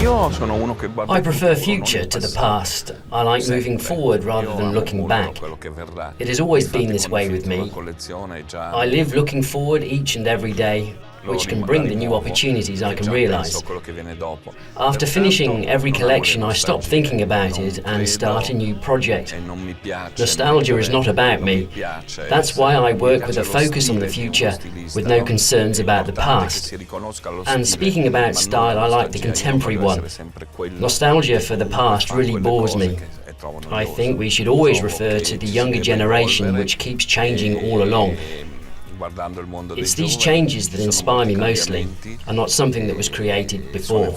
I prefer future to the past. I like moving forward rather than looking back. It has always been this way with me. I live looking forward each and every day, which can bring the new opportunities I can realize. After finishing every collection, I stop thinking about it and start a new project. Nostalgia is not about me. That's why I work with a focus on the future, with no concerns about the past. And speaking about style, I like the contemporary one. Nostalgia for the past really bores me. I think we should always refer to the younger generation, which keeps changing all along. It's these changes that inspire me mostly, and not something that was created before.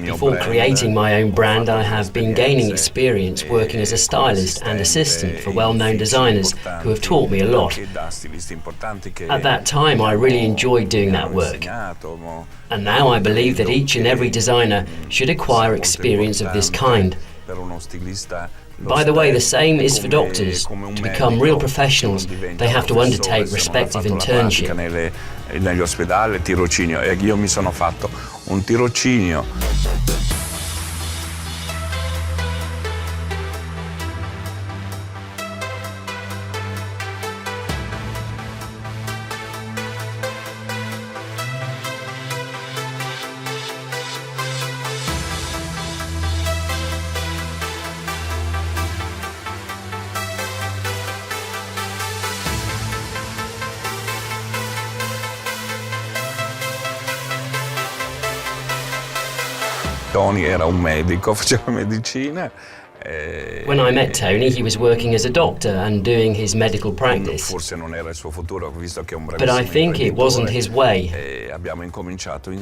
Before creating my own brand, I have been gaining experience working as a stylist and assistant for well-known designers who have taught me a lot. At that time, I really enjoyed doing that work. And now I believe that each and every designer should acquire experience of this kind. By the way, the same is for doctors. To become real professionals, they have to undertake respective internship. Negli ospedali, tirocinio, e io mi sono fatto un tirocinio. Tony era un medico, faceva medicina. When I met Tony, he was working as a doctor and doing his medical practice. But I think it wasn't his way.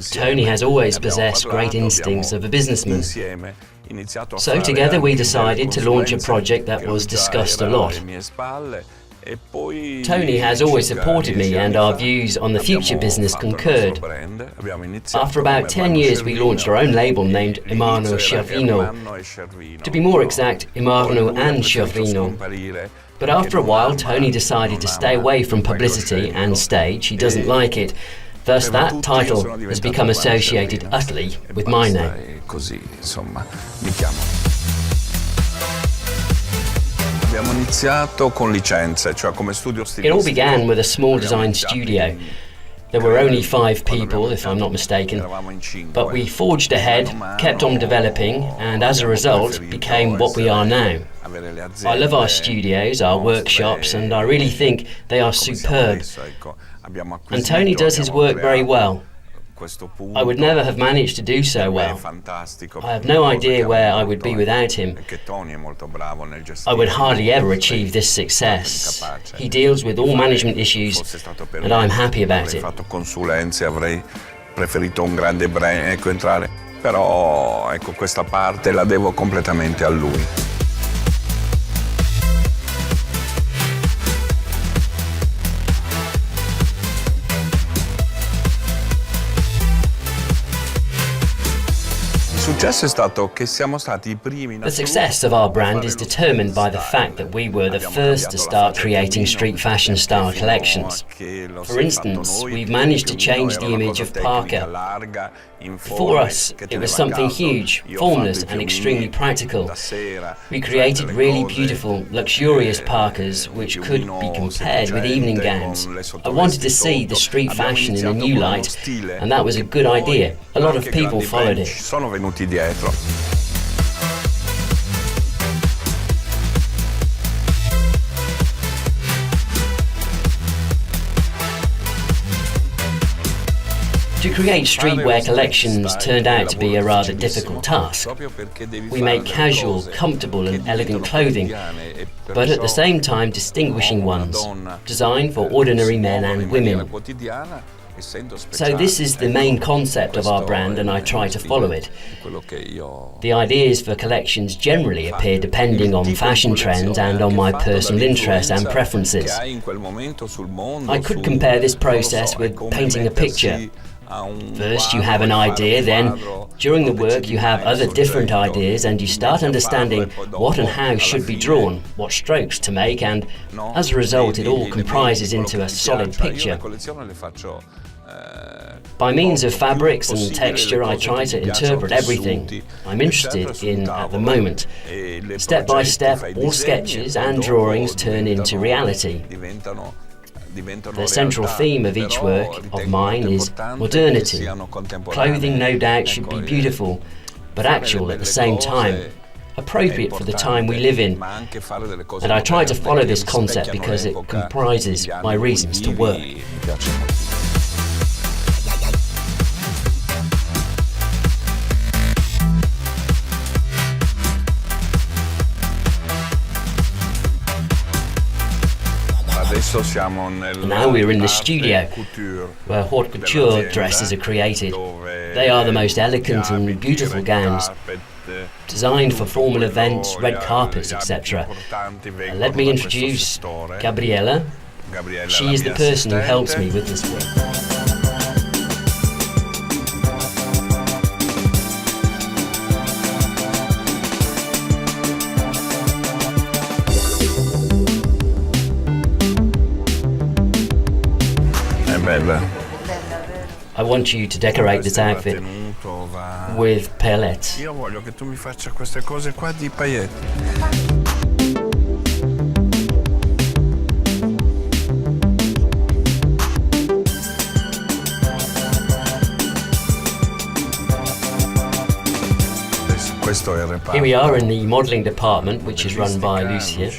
Tony has always possessed great instincts of a businessman. So together we decided to launch a project that was discussed a lot. Tony has always supported me, and our views on the future business concurred. After about 10 years, we launched our own label named Ermanno Scervino. To be more exact, Ermanno and Scervino. But after a while, Tony decided to stay away from publicity and stage. He doesn't like it. Thus, that title has become associated utterly with my name. It all began with a small design studio. There were only 5 people, if I'm not mistaken, but we forged ahead, kept on developing, and as a result became what we are now. I love our studios, our workshops, and I really think they are superb. And Tony does his work very well. I would never have managed to do so well. I have no idea where I would be without him. I would hardly ever achieve this success. He deals with all management issues, and I'm happy about it. Però ecco, questa parte la devo completamente a lui. The success of our brand is determined by the fact that we were the first to start creating street fashion style collections. For instance, we've managed to change the image of Parker. For us, it was something huge, formless and extremely practical. We created really beautiful, luxurious Parkers which could be compared with evening gowns. I wanted to see the street fashion in a new light, and that was a good idea. A lot of people followed it. To create streetwear collections turned out to be a rather difficult task. We make casual, comfortable and elegant clothing, but at the same time distinguishing ones, designed for ordinary men and women. So this is the main concept of our brand, and I try to follow it. The ideas for collections generally appear depending on fashion trends and on my personal interests and preferences. I could compare this process with painting a picture. First you have an idea, then during the work you have other different ideas, and you start understanding what and how should be drawn, what strokes to make, and as a result it all comprises into a solid picture. By means of fabrics and texture, I try to interpret everything I'm interested in at the moment. Step by step, all sketches and drawings turn into reality. The central theme of each work of mine is modernity. Clothing, no doubt, should be beautiful, but actual at the same time, appropriate for the time we live in. And I try to follow this concept because it comprises my reasons to work. Now we're in the studio, where haute couture dresses are created. They are the most elegant and beautiful gowns, designed for formal events, red carpets, etc. Let me introduce Gabriella. She is the person who helps me with this work. I want you to decorate this outfit with paillettes. Io voglio che tu mi faccia queste cose qua di paillettes. Here we are in the modelling department, which is run by Lucia.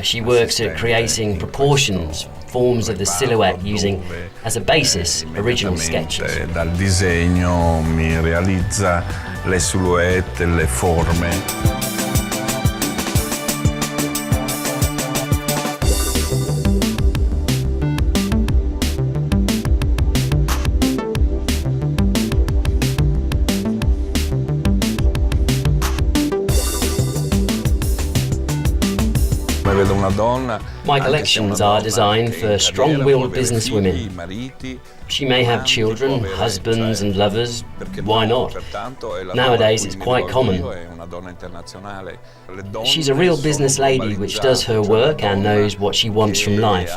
She works at creating proportions, forms of the silhouette, using as a basis original sketches. Dal disegno mi realizza le silhouette, le forme. My collections are designed for strong-willed businesswomen. She may have children, husbands and lovers. Why not? Nowadays it's quite common. She's a real business lady which does her work and knows what she wants from life.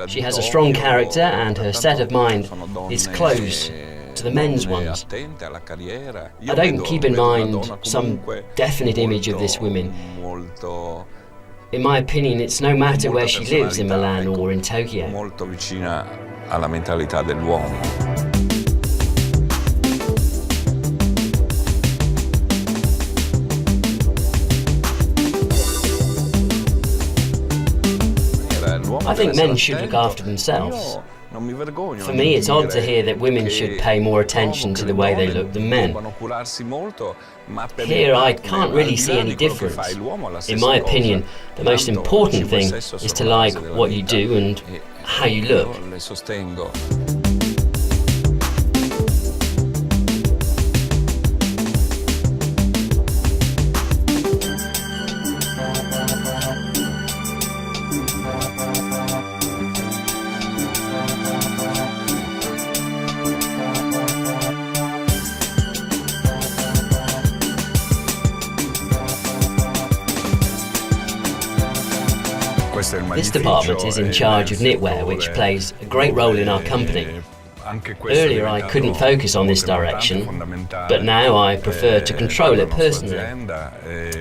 She has a strong character and her set of mind is close to the men's ones. I don't keep in mind some definite image of this woman. In my opinion, it's no matter where she lives in Milan or in Tokyo. Molto vicina alla mentalità dell'uomo. I think men should look after themselves. For me, it's odd to hear that women should pay more attention to the way they look than men. Here, I can't really see any difference. In my opinion, the most important thing is to like what you do and how you look. This department is in charge of knitwear, which plays a great role in our company. Earlier I couldn't focus on this direction, but now I prefer to control it personally,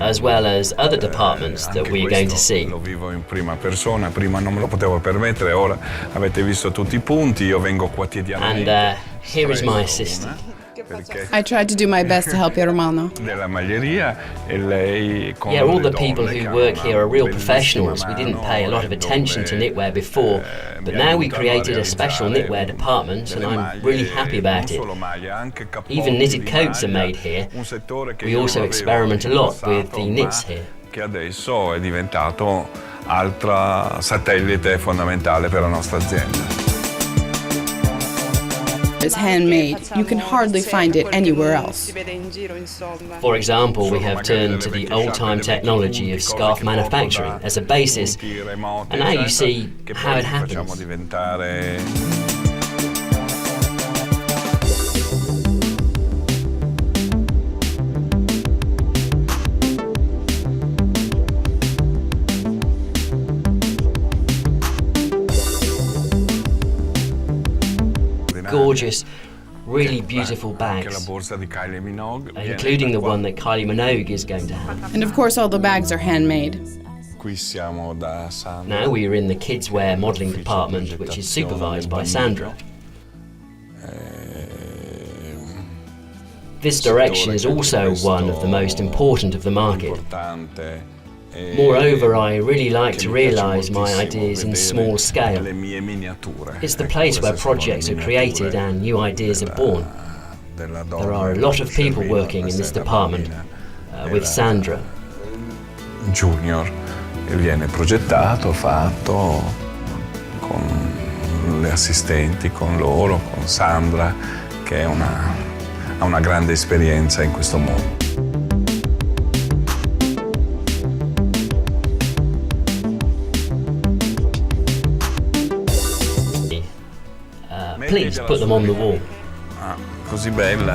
as well as other departments that we are going to see. Lo vivo in prima persona, prima non me lo potevo permettere, ora avete visto tutti I punti, io vengo quotidianamente. And here is my assistant. I tried to do my best to help Ermanno. Yeah, all the people who work here are real professionals. We didn't pay a lot of attention to knitwear before, but now we created a special knitwear department and I'm really happy about it. Even knitted coats are made here. We also experiment a lot with the knits here. Che adesso è diventato altra satellite fondamentale per la nostra azienda. It's handmade. You can hardly find it anywhere else. For example, we have turned to the old-time technology of scarf manufacturing as a basis, and now you see how it happens. gorgeous, really beautiful bags, including the one that Kylie Minogue is going to have. And of course, all the bags are handmade. Now we are in the kids' wear modelling department, which is supervised by Sandra. This direction is also one of the most important of the market. Moreover, I really like to realise my ideas in small scale. It's the place where projects are created and new ideas are born. There are a lot of people working in this department with Sandra. Junior, e viene progettato, fatto con le assistenti, con loro, con Sandra, che ha una grande esperienza in questo mondo. Please put them on the wall. Ah, così bella.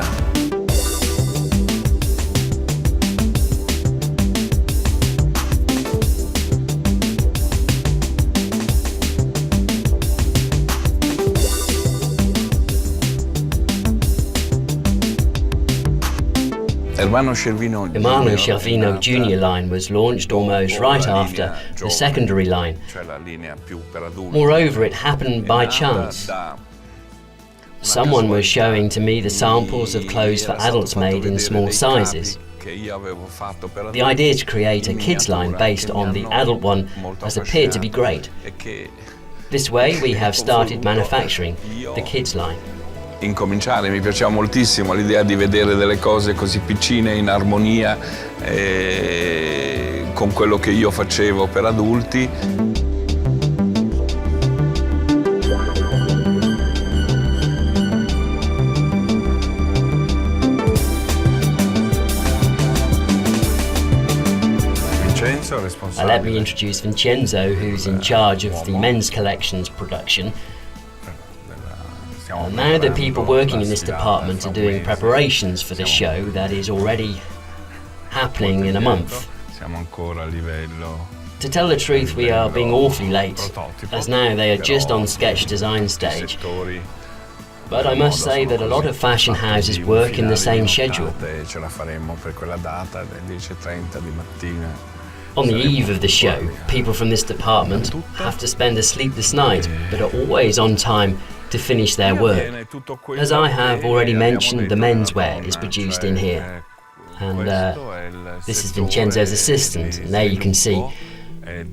Ermanno Scervino Junior line was launched almost right after the secondary line. Moreover, it happened by chance. Someone was showing to me the samples of clothes for adults made in small sizes. The idea to create a kids line based on the adult one has appeared to be great. This way we have started manufacturing the kids line. Incominciare, mi piaceva moltissimo l'idea di vedere delle cose così piccine in armonia con quello che io facevo per adulti. Let me introduce Vincenzo, who's in charge of the men's collections production. Now the people working in this department are doing preparations for the show that is already happening in a month. To tell the truth, we are being awfully late, as now they are just on sketch design stage. But I must say that a lot of fashion houses work in the same schedule. On the eve of the show, people from this department have to spend a sleepless night, but are always on time to finish their work. As I have already mentioned, the menswear is produced in here. And this is Vincenzo's assistant, and there you can see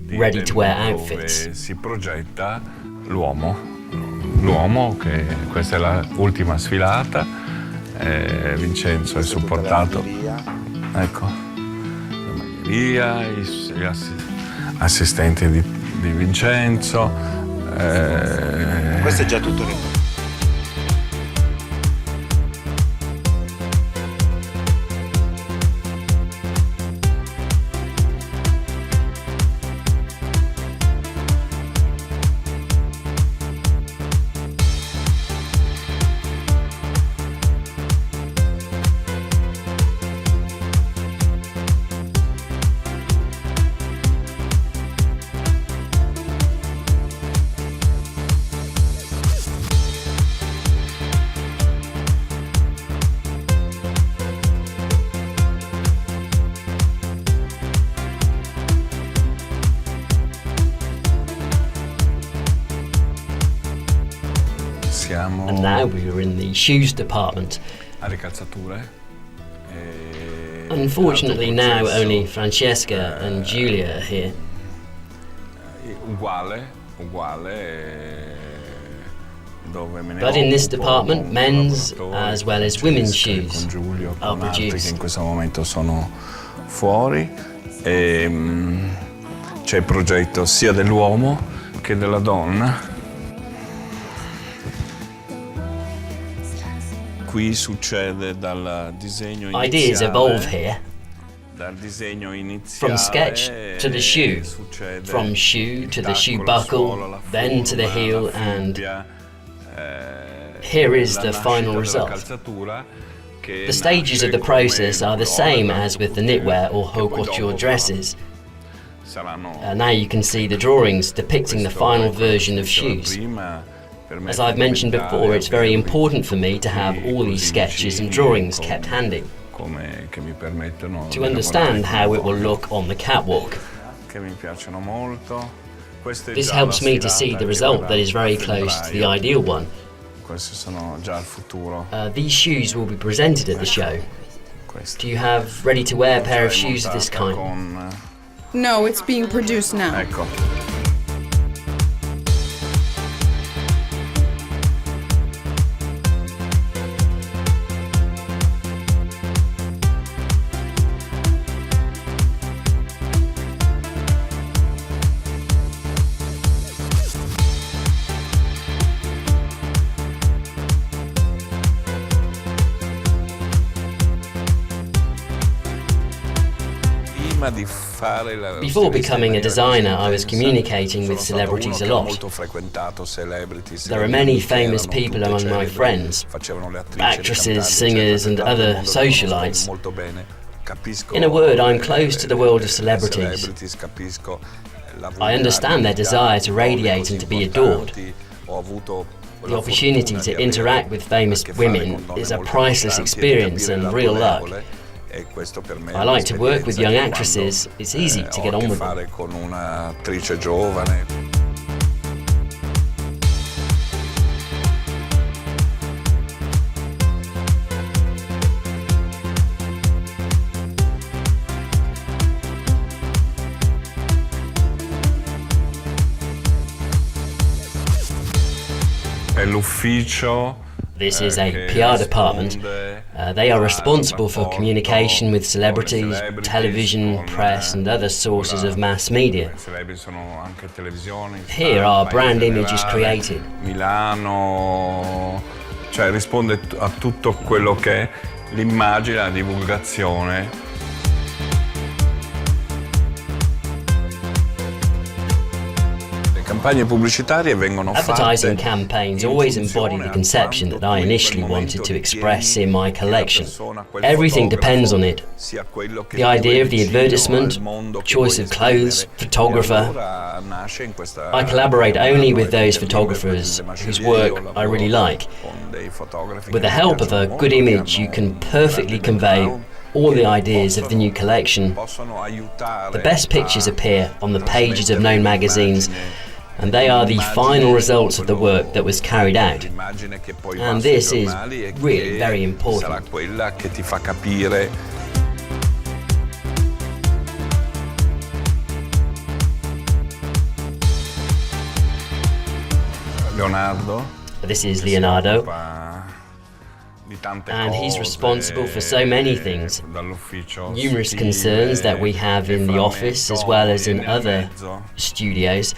ready-to-wear outfits. Si progetta l'uomo, che questa è l'ultima sfilata, Vincenzo è supportato, ecco, gli assistenti di Vincenzo. Questo è già tutto. And now we are in the shoes department. Unfortunately now only Francesca and Giulia are here. But in this department, men's as well as women's shoes are produced. In questo momento sono fuori. C'è il progetto sia dell'uomo che della donna. Qui succede dal disegno iniziale. Ideas evolve here. From sketch to the shoe, from shoe to the shoe buckle, then to the heel, and here is the final result. The stages of the process are the same as with the knitwear or haute couture dresses. Now you can see the drawings depicting the final version of shoes. As I've mentioned before, it's very important for me to have all these sketches and drawings kept handy to understand how it will look on the catwalk. This helps me to see the result that is very close to the ideal one. These shoes will be presented at the show. Do you have ready-to-wear pair of shoes of this kind? No, it's being produced now. Before becoming a designer, I was communicating with celebrities a lot. There are many famous people among my friends, actresses, singers and other socialites. In a word, I'm close to the world of celebrities. I understand their desire to radiate and to be adored. The opportunity to interact with famous women is a priceless experience and real luck. I like to work with young actresses. It's easy to get on with them. This is a PR department. They are responsible for communication with celebrities, television, press and other sources of mass media. Here our brand image is created. Milano, cioè risponde a tutto quello che è l'immagine, la divulgazione. Advertising campaigns always embody the conception that I initially wanted to express in my collection. Everything depends on it. The idea of the advertisement, choice of clothes, photographer. I collaborate only with those photographers whose work I really like. With the help of a good image, you can perfectly convey all the ideas of the new collection. The best pictures appear on the pages of known magazines, and they are the final results of the work that was carried out. And this is really very important. This is Leonardo, and he's responsible for so many things. Numerous concerns that we have in the office as well as in other studios.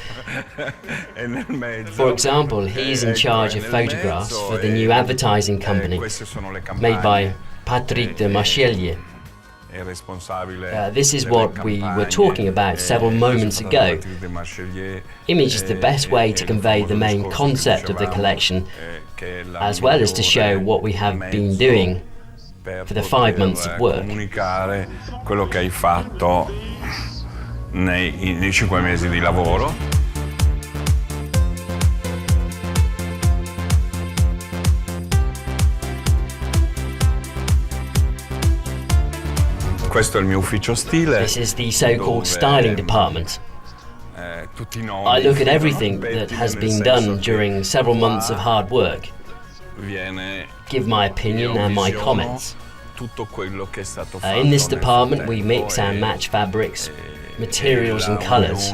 For example, he's in charge of photographs for the new advertising company made by Patrick de Marchelier. This is what we were talking about several moments ago. Image is the best way to convey the main concept of the collection, as well as to show what we have been doing for the 5 months of work. Quello che hai fatto nei 5 mesi di lavoro. Questo è il mio ufficio stile. This is the so-called styling department. I look at everything that has been done during several months of hard work, give my opinion and my comments. In this department we mix and match fabrics, materials and colours.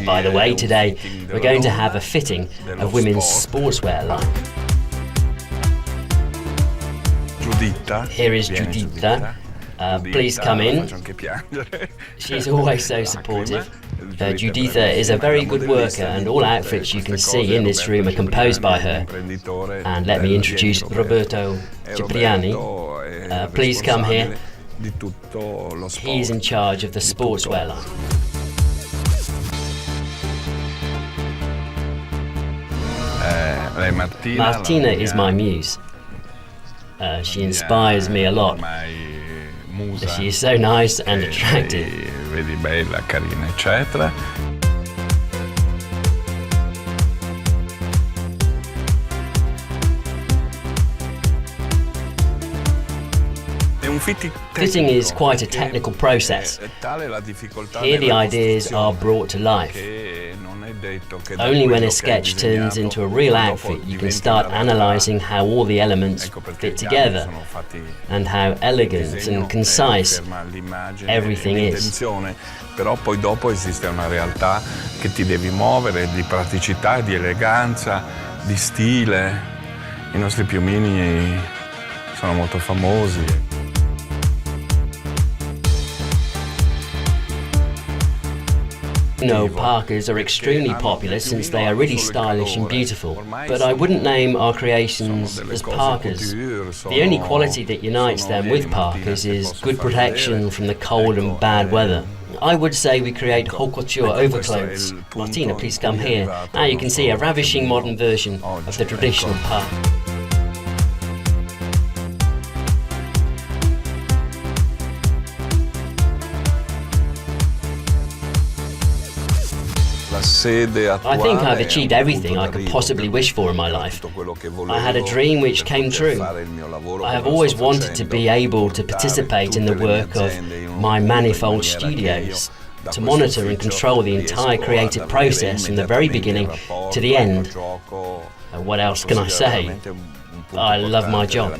By the way, today we're going to have a fitting of women's sportswear line. Here is Giuditta. Please come in. She's always so supportive. Giuditta is a very good worker, and all outfits you can see in this room are composed by her. And let me introduce Roberto Cipriani. Please come here. He's in charge of the sportswear line. Martina is my muse. She inspires me a lot. She is so nice and attractive. Vedi, bella, carina, eccetera. Fitting is quite a technical process. Here the ideas are brought to life. Only when a sketch turns into a real outfit you can start analysing how all the elements fit together and how elegant and concise everything is. Però poi dopo esiste una realtà che ti devi muovere di praticità, di eleganza, di stile. I nostri piumini sono molto famosi. No, parkas are extremely popular since they are really stylish and beautiful, but I wouldn't name our creations as parkas. The only quality that unites them with parkas is good protection from the cold and bad weather. I would say we create haute couture overclothes. Martina, please come here. Now you can see a ravishing modern version of the traditional parka. I think I've achieved everything I could possibly wish for in my life. I had a dream which came true. I have always wanted to be able to participate in the work of my manifold studios, to monitor and control the entire creative process from the very beginning to the end. What else can I say? I love my job.